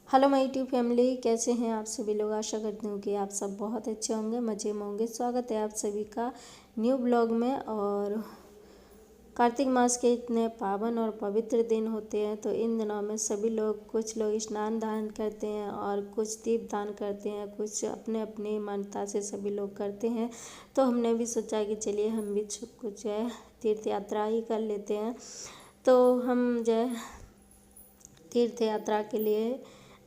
Hello my YouTube family, कैसे हैं आप सभी लोग। आशा करती हूँ कि आप सब बहुत अच्छे होंगे, मज़े में होंगे। स्वागत है आप सभी का न्यू ब्लॉग में। और कार्तिक मास के इतने पावन और पवित्र दिन होते हैं, तो इन दिनों में सभी लोग, कुछ लोग स्नान दान करते हैं और कुछ दीप दान करते हैं, कुछ अपने अपनी मान्यता से सभी लोग करते हैं। तो हमने भी सोचा कि चलिए हम भी कुछ जो है तीर्थ यात्रा ही कर लेते हैं। तो हम जो है तीर्थ यात्रा के लिए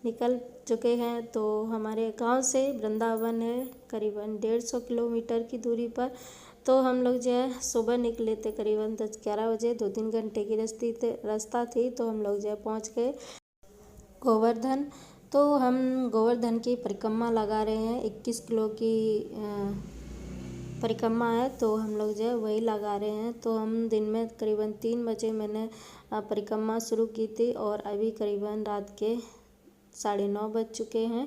निकल चुके हैं। तो हमारे गांव से वृंदावन है करीबन 150 किलोमीटर की दूरी पर। तो हम लोग जो है सुबह निकले थे करीबन 10-11 बजे। 2-3 घंटे की रास्ता थी। तो हम लोग जो है पहुँच गए गोवर्धन। तो हम गोवर्धन की परिक्रमा लगा रहे हैं। 21 किलो की परिक्रमा है, तो हम लोग जो है वही लगा रहे हैं। तो हम दिन में करीबन 3 बजे मैंने परिक्रमा शुरू की थी और अभी करीबन रात के 9:30 बज चुके हैं।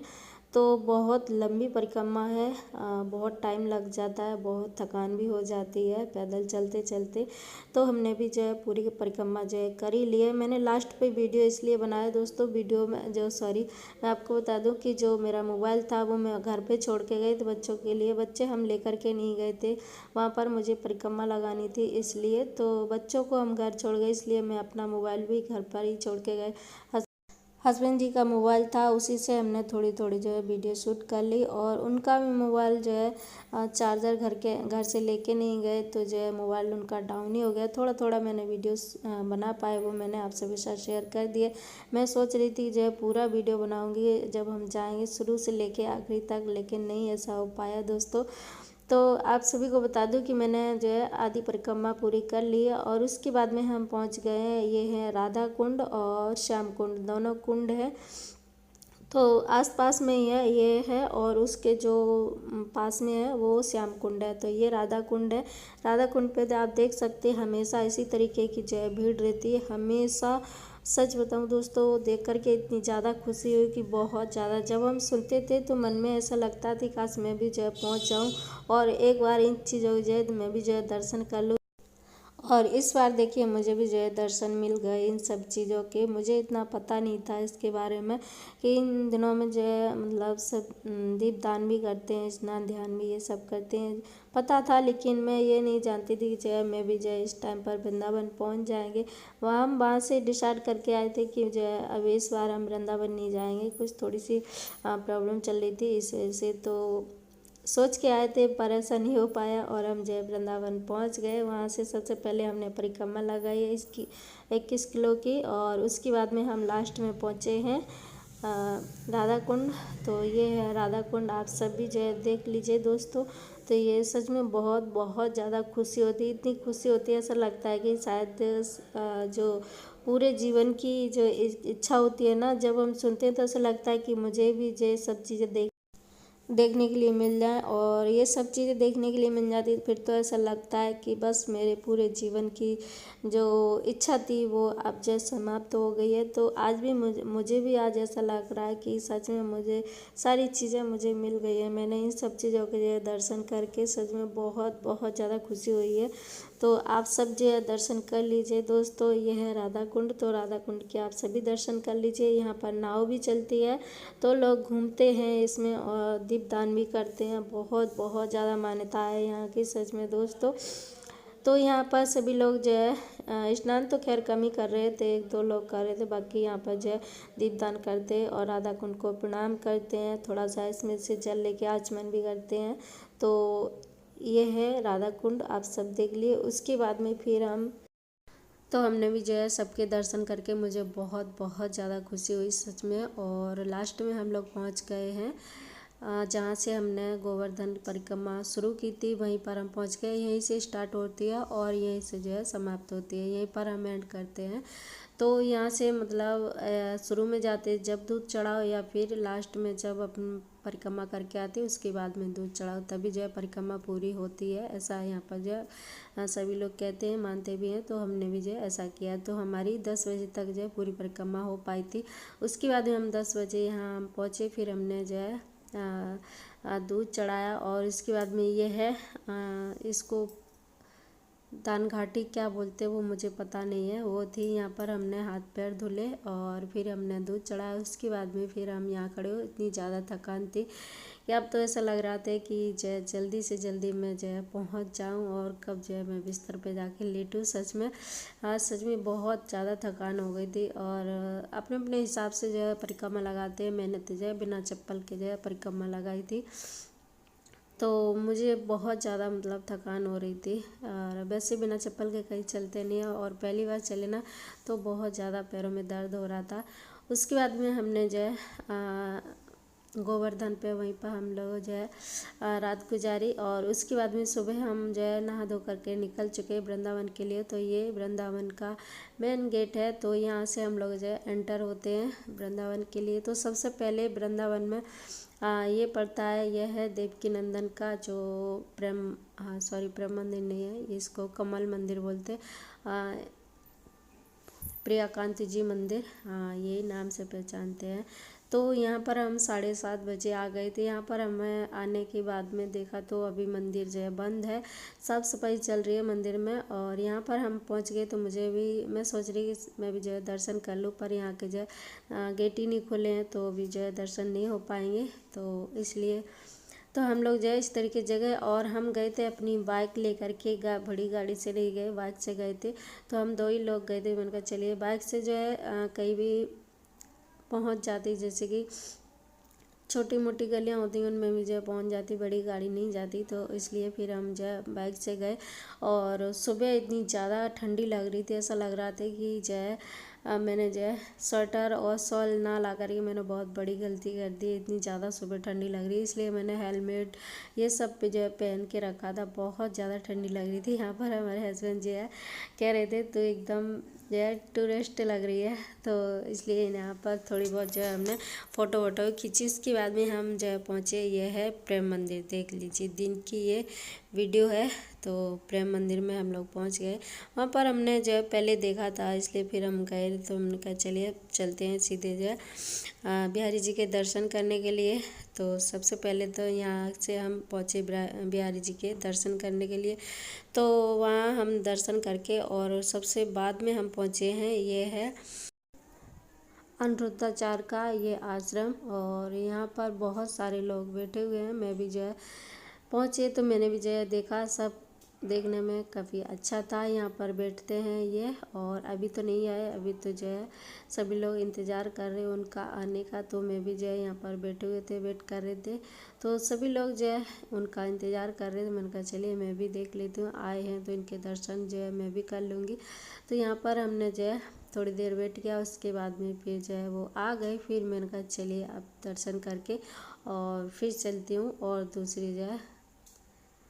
तो बहुत लंबी परिक्रमा है, बहुत टाइम लग जाता है, बहुत थकान भी हो जाती है पैदल चलते चलते। तो हमने भी जो है पूरी परिक्रमा जो है कर ही लिए। मैंने लास्ट पे वीडियो इसलिए बनाया दोस्तों, वीडियो में मैं आपको बता दूं कि जो मेरा मोबाइल था वो मैं घर पे छोड़ के गई थी बच्चों के लिए। बच्चे हम लेकर के नहीं गए थे वहाँ पर, मुझे परिक्रमा लगानी थी इसलिए। तो बच्चों को हम घर छोड़ गए, इसलिए मैं अपना मोबाइल भी घर पर ही छोड़ के गए। हस्बैंड जी का मोबाइल था, उसी से हमने थोड़ी थोड़ी जो है वीडियो शूट कर ली। और उनका भी मोबाइल जो है चार्जर घर से लेके नहीं गए, तो जो है मोबाइल उनका डाउन ही हो गया। थोड़ा थोड़ा मैंने वीडियोस बना पाए, वो मैंने आप सभी साथ शेयर कर दिए। मैं सोच रही थी जो है पूरा वीडियो बनाऊंगी जब हम जाएंगे शुरू से लेके आखिरी तक, लेकिन नहीं ऐसा हो पाया दोस्तों। तो आप सभी को बता दूं कि मैंने जो है आधी परिक्रमा पूरी कर ली है। और उसके बाद में हम पहुंच गए हैं, ये है राधा कुंड और श्याम कुंड, दोनों कुंड है। तो आसपास में ही है ये है, और उसके जो पास में है वो श्याम कुंड है। तो ये राधा कुंड है। राधा कुंड पे तो आप देख सकते हैं हमेशा इसी तरीके की जो है भीड़ रहती है हमेशा। सच बताऊं दोस्तों, देख करके इतनी ज़्यादा खुशी हुई कि बहुत ज़्यादा। जब हम सुनते थे तो मन में ऐसा लगता था काश मैं भी जो है पहुँच जाऊँ और एक बार इन चीज़ों जो है मैं भी जो है दर्शन कर लूँ। और इस बार देखिए मुझे भी जो है दर्शन मिल गए इन सब चीज़ों के। मुझे इतना पता नहीं था इसके बारे में कि इन दिनों में जो है मतलब सब दीप दान भी करते हैं, स्नान ध्यान भी ये सब करते हैं। पता था, लेकिन मैं ये नहीं जानती थी कि जो है मैं भी जो है इस टाइम पर वृंदावन पहुंच जाएंगे। हम वहाँ से डिसाइड करके आए थे कि जो है अब इस बार हम वृंदावन नहीं जाएंगे, कुछ थोड़ी सी प्रॉब्लम चल रही थी इस वजह से। तो सोच के आए थे पर ऐसा नहीं हो पाया और हम जय वृंदावन पहुंच गए। वहाँ से सबसे पहले हमने परिक्रमा लगाई है इसकी 21 किलो की, और उसके बाद में हम लास्ट में पहुँचे हैं राधा कुंड। तो ये है राधा कुंड, आप सब भी जो है देख लीजिए दोस्तों। तो ये सच में बहुत बहुत ज़्यादा खुशी होती है, इतनी खुशी होती है ऐसा लगता है कि शायद जो पूरे जीवन की जो इच्छा होती है ना, जब हम सुनते हैं तो ऐसा लगता है कि मुझे भी ये सब चीज़ें देखने के लिए मिल जाए। और ये सब चीज़ें देखने के लिए मिल जाती फिर तो ऐसा लगता है कि बस मेरे पूरे जीवन की जो इच्छा थी वो अब जैसे समाप्त हो गई है। तो आज भी मुझे भी आज ऐसा लग रहा है कि सच में मुझे सारी चीज़ें मुझे मिल गई है। मैंने इन सब चीज़ों के दर्शन करके सच में बहुत बहुत ज़्यादा खुशी हुई है। तो आप सब जो है दर्शन कर लीजिए दोस्तों। ये है राधा कुंड, तो राधा कुंड के आप सभी दर्शन कर लीजिए। यहाँ पर नाव भी चलती है, तो लोग घूमते हैं इसमें और दीपदान भी करते हैं। बहुत बहुत ज़्यादा मान्यता है यहाँ की सच में दोस्तों। तो यहाँ पर सभी लोग जो है स्नान तो खैर कम ही कर रहे थे, 1-2 लोग कर रहे थे, बाकी यहाँ पर जो है दीपदान करते हैं और राधा कुंड को प्रणाम करते हैं। थोड़ा सा इसमें से जल लेके आचमन भी करते हैं। तो ये है राधा कुंड, आप सब देख लिए। उसके बाद में फिर हमने भी जो है सबके दर्शन करके मुझे बहुत बहुत ज़्यादा खुशी हुई सच में। और लास्ट में हम लोग पहुंच गए हैं जहाँ से हमने गोवर्धन परिक्रमा शुरू की थी, वहीं पर हम पहुंच गए। यहीं से स्टार्ट होती है और यहीं से जो है समाप्त होती है, यहीं पर हम एंड करते हैं। तो यहाँ से मतलब शुरू में जाते जब दूध चढ़ाओ या फिर लास्ट में जब अपन परिक्रमा करके आते उसके बाद में दूध चढ़ाओ, तभी जो है परिक्रमा पूरी होती है। ऐसा यहाँ पर जो है सभी लोग कहते हैं, मानते भी हैं। तो हमने भी जो है ऐसा किया। तो हमारी 10 बजे तक जो है पूरी परिक्रमा हो पाई थी। उसके बाद में हम 10 बजे यहाँ हम पहुँचे। फिर हमने जो है दूध चढ़ाया और इसके बाद में ये है इसको दान घाटी क्या बोलते वो मुझे पता नहीं है, वो थी। यहाँ पर हमने हाथ पैर धुले और फिर हमने दूध चढ़ाया। उसके बाद में फिर हम यहाँ खड़े हो। इतनी ज़्यादा थकान थी कि अब तो ऐसा लग रहा था कि जो है जल्दी से जल्दी मैं जो है पहुँच जाऊँ और कब जो है मैं बिस्तर पे जाके लेटूँ। सच में आज सच में बहुत ज़्यादा थकान हो गई थी। और अपने अपने हिसाब से जो है परिक्रमा लगाते हैं। मैंने तो जो है बिना चप्पल के जो है परिक्रमा लगाई थी। तो मुझे बहुत ज़्यादा मतलब थकान हो रही थी और वैसे बिना चप्पल के कहीं चलते नहीं है, और पहली बार चले ना तो बहुत ज़्यादा पैरों में दर्द हो रहा था। उसके बाद में हमने जो है गोवर्धन पे वहीं पर हम लोग जो है रात गुजारी। और उसके बाद में सुबह हम जो है नहा धो करके निकल चुके वृंदावन के लिए। तो ये वृंदावन का मेन गेट है, तो यहाँ से हम लोग जो है एंटर होते हैं वृंदावन के लिए। तो सबसे पहले वृंदावन में ये पड़ता है, यह है देवकी नंदन का जो प्रेम मंदिर नहीं है, इसको कमल मंदिर बोलते हैं, प्रियाकांत जी मंदिर, हाँ यही नाम से पहचानते हैं। तो यहाँ पर हम 7:30 बजे आ गए थे। यहाँ पर हमें आने के बाद में देखा तो अभी मंदिर जो है बंद है, साफ़ सफाई चल रही है मंदिर में। और यहाँ पर हम पहुँच गए तो मुझे भी, मैं सोच रही कि मैं भी जो है दर्शन कर लूँ, पर यहाँ के जो है गेट ही नहीं खुले हैं तो अभी जो है दर्शन नहीं हो पाएंगे। तो इसलिए तो हम लोग जो है इस तरीके जगह, और हम गए थे अपनी बाइक लेकर के, बड़ी गाड़ी से नहीं गए, बाइक से गए थे। तो हम 2 ही लोग गए थे। मैंने कहा चलिए बाइक से जो है कहीं भी पहुंच जाती, जैसे कि छोटी मोटी गलियां होती हैं उनमें भी जो है पहुँच जाती, बड़ी गाड़ी नहीं जाती। तो इसलिए फिर हम जो है बाइक से गए। और सुबह इतनी ज़्यादा ठंडी लग रही थी, ऐसा लग रहा था कि जो है मैंने जो है स्वेटर और शॉल ना ला करके मैंने बहुत बड़ी गलती कर दी। इतनी ज़्यादा सुबह ठंडी लग रही है, इसलिए मैंने हेलमेट ये सब पे जो है पहन के रखा था। बहुत ज़्यादा ठंडी लग रही थी। यहाँ पर हमारे हस्बैंड जो है कह रहे थे तो एकदम जो है टूरिस्ट लग रही है, तो इसलिए यहाँ पर थोड़ी बहुत जो है हमने फ़ोटो वोटो खींची। उसके बाद में हम जो है पहुँचे, ये है प्रेम मंदिर, देख लीजिए दिन की ये वीडियो है। तो प्रेम मंदिर में हम लोग पहुँच गए। वहाँ पर हमने जो है पहले देखा था, इसलिए फिर हम गए। तो हमने कहा चलिए चलते हैं सीधे जो है बिहारी जी के दर्शन करने के लिए। तो सबसे पहले तो यहाँ से हम पहुँचे बिहारी जी के दर्शन करने के लिए। तो वहाँ हम दर्शन करके और सबसे बाद में हम पहुँचे हैं, ये है अनिरुद्धाचार्य का ये आश्रम। और यहाँ पर बहुत सारे लोग बैठे हुए हैं। मैं भी जो है पहुँचे तो मैंने भी जो है देखा, सब देखने में काफ़ी अच्छा था। यहाँ पर बैठते हैं ये, और अभी तो नहीं आए, अभी तो जो है सभी लोग इंतज़ार कर रहे हैं उनका आने का। तो मैं भी जो है यहाँ पर बैठे हुए थे, वेट कर रहे थे। तो सभी लोग जो है उनका इंतज़ार कर रहे थे। मैंने कहा चलिए मैं भी देख लेती हूँ, आए हैं तो इनके दर्शन जो है मैं भी कर लूँगी। तो यहाँ पर हमने जो है थोड़ी देर वेट किया, उसके बाद में फिर जो है वो आ गए। फिर मैंने कहा चलिए अब दर्शन करके और फिर चलती हूँ और दूसरी जो है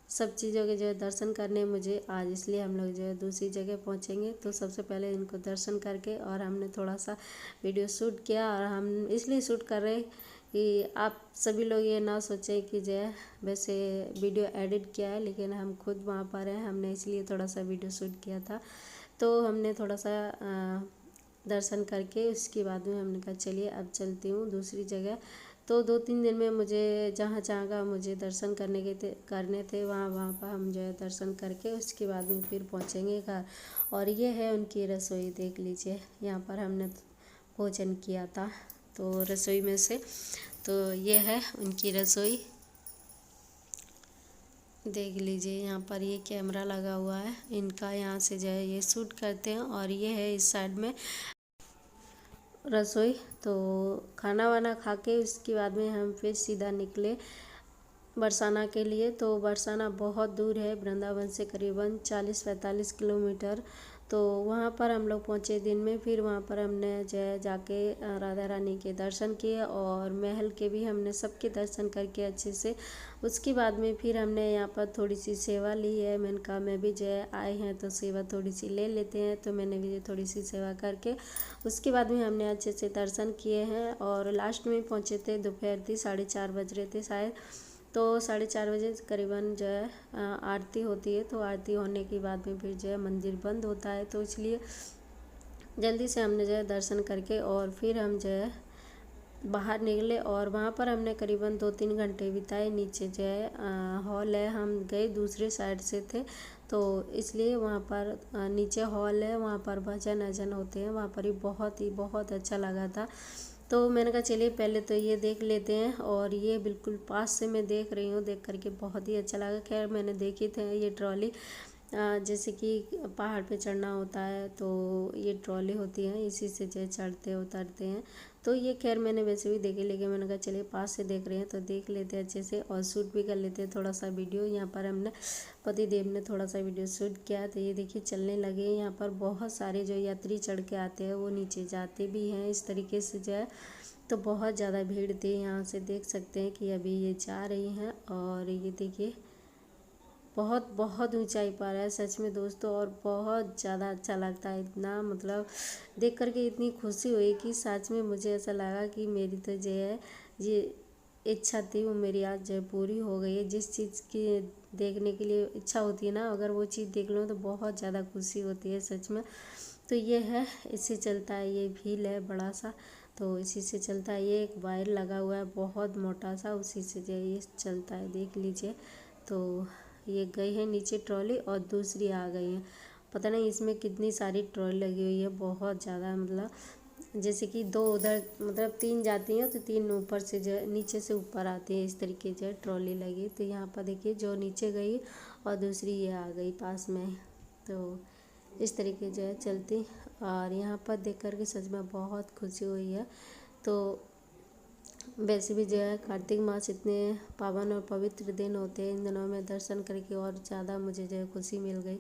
सब चीज़ों के जो है दर्शन करने मुझे आज, इसलिए हम लोग जो है दूसरी जगह पहुँचेंगे। तो सबसे पहले इनको दर्शन करके और हमने थोड़ा सा वीडियो शूट किया। और हम इसलिए शूट कर रहे हैं कि आप सभी लोग ये ना सोचें कि जो है वैसे वीडियो एडिट किया है, लेकिन हम खुद वहाँ पर हैं, हमने इसलिए थोड़ा सा वीडियो शूट किया था। तो हमने थोड़ा सा दर्शन करके उसके बाद में हमने कहा चलिए अब चलती हूँ दूसरी जगह। तो 2-3 दिन में मुझे जहाँ जहाँ का मुझे दर्शन करने थे वहाँ पर हम जो है दर्शन करके उसके बाद में फिर पहुँचेंगे घर। और ये है उनकी रसोई, देख लीजिए। यहाँ पर हमने भोजन किया था तो रसोई में से, तो ये है उनकी रसोई, देख लीजिए। यहाँ पर ये कैमरा लगा हुआ है इनका, यहाँ से जो है ये शूट करते हैं। और ये है इस साइड में रसोई। तो खाना वाना खा के उसके बाद में हम फिर सीधा निकले बरसाना के लिए। तो बरसाना बहुत दूर है वृंदावन से, करीबन 40-45 किलोमीटर। तो वहाँ पर हम लोग पहुँचे दिन में। फिर वहाँ पर हमने जो है जाके राधा रानी के दर्शन किए और महल के भी हमने सबके दर्शन करके अच्छे से। उसके बाद में फिर हमने यहाँ पर थोड़ी सी सेवा ली है। मैंने कहा मैं भी जो है आए हैं तो सेवा थोड़ी सी ले लेते हैं, तो मैंने भी थोड़ी सी सेवा करके उसके बाद में हमने अच्छे से दर्शन किए हैं। और लास्ट में पहुँचे थे, दोपहर थी, 4:30 बज रहे थे शायद। तो 4:30 बजे करीबन जो है आरती होती है। तो आरती होने के बाद में फिर जो है मंदिर बंद होता है, तो इसलिए जल्दी से हमने जो है दर्शन करके और फिर हम जो है बाहर निकले। और वहाँ पर हमने करीबन 2-3 घंटे बिताए। नीचे जो है हॉल है, हम गए दूसरे साइड से थे तो इसलिए वहाँ पर नीचे हॉल है, वहाँ पर भजन अजन होते हैं, वहाँ पर ही बहुत अच्छा लगा था। तो मैंने कहा चलिए पहले तो ये देख लेते हैं, और ये बिल्कुल पास से मैं देख रही हूँ, देख करके बहुत ही अच्छा लगा। खैर मैंने देखी थी ये ट्रॉली, जैसे कि पहाड़ पे चढ़ना होता है तो ये ट्रॉली होती है, इसी से जो चढ़ते उतरते हैं। तो ये खैर मैंने वैसे भी देखी, लेकिन मैंने कहा चलिए पास से देख रहे हैं तो देख लेते हैं अच्छे से, और शूट भी कर लेते हैं थोड़ा सा वीडियो। यहाँ पर हमने पति देव ने थोड़ा सा वीडियो शूट किया। तो ये देखिए चलने लगे। यहाँ पर बहुत सारे जो यात्री चढ़ के आते हैं वो नीचे जाते भी हैं, इस तरीके से जो है। तो बहुत ज़्यादा भीड़ थी, यहाँ से देख सकते हैं कि अभी ये जा रही हैं। और ये देखिए बहुत ऊंचाई पर है सच में दोस्तों, और बहुत ज़्यादा अच्छा लगता है। इतना मतलब देख करके इतनी खुशी हुई कि सच में मुझे ऐसा लगा कि मेरी तो जो है ये इच्छा थी वो मेरी आज जो पूरी हो गई है। जिस चीज़ की देखने के लिए इच्छा होती है ना, अगर वो चीज़ देख लो तो बहुत ज़्यादा खुशी होती है सच में। तो ये है, इससे चलता है, ये भील है बड़ा सा, तो इसी से चलता है। ये एक वायर लगा हुआ है बहुत मोटा सा, उसी से जो ये चलता है, देख लीजिए। तो ये गई है नीचे ट्रॉली और दूसरी आ गई है। पता नहीं इसमें कितनी सारी ट्रॉली लगी हुई है, बहुत ज़्यादा। मतलब जैसे कि 2 उधर, मतलब 3 जाती हैं तो 3 ऊपर से जो नीचे से ऊपर आती है, इस तरीके से ट्रॉली लगी। तो यहाँ पर देखिए जो नीचे गई और दूसरी ये आ गई पास में। तो इस तरीके जो है चलती, और यहाँ पर देख कर के सच में बहुत खुशी हुई है। तो वैसे भी जो है कार्तिक मास इतने पावन और पवित्र दिन होते हैं, इन दिनों में दर्शन करके और ज़्यादा मुझे जो है खुशी मिल गई।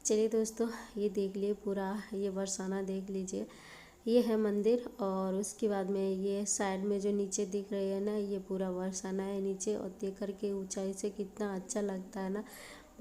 चलिए दोस्तों ये देख लिए पूरा, ये बरसाना देख लीजिए, ये है मंदिर। और उसके बाद में ये साइड में जो नीचे दिख रही है ना, ये पूरा बरसाना है नीचे, और देख कर के ऊंचाई से कितना अच्छा लगता है ना।